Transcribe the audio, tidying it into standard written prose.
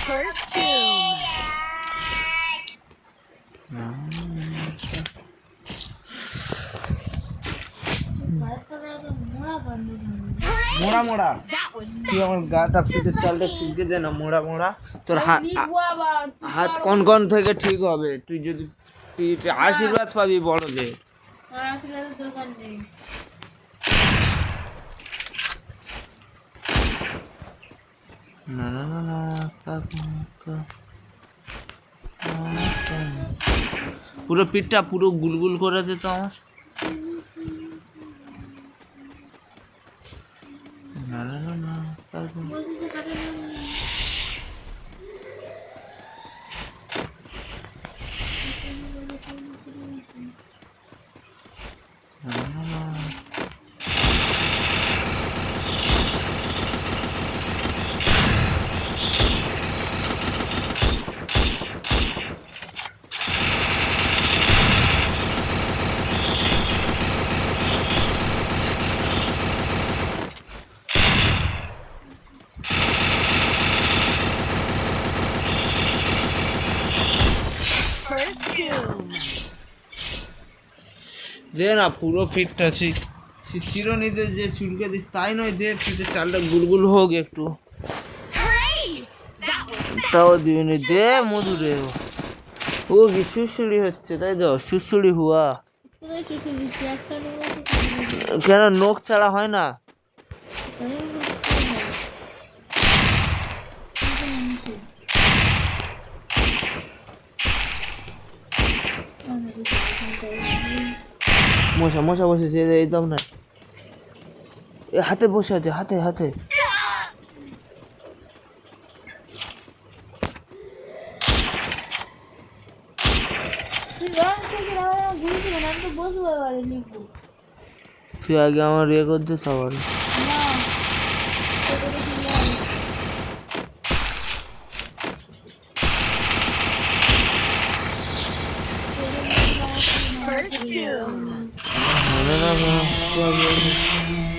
First doom. মোড়া মোড়া তুই আমার গাটা পিঠে চালটা ছিটকে দে না মোড়া মোড়া তোর হাত কোন কোন থেকে ঠিক হবে তুই যদি পিঠে আশীর্বাদ পাবি বড়দের না না না না পুরো পিঠটা পুরো গুলগুল করে দে তো আমার না না না না First doom. দে না পুরো ফিটটা চিরনিতে যে চুলকে দিস তাই নয় দে পিঠে চালটা গুলগুল হোক একটু তাও দিবনি দে মধু রে ও কি সুড়সুড়ি হচ্ছে তাই তো সুড়সুড়ি হুয়া কেন নখ ছাড়া হয় না মশা মশা বসেছে এই দাম না এ হাতে বসে আছে হাতে হাতে তুই আগে আমার ইয়ে করতে সবার First doom. না না না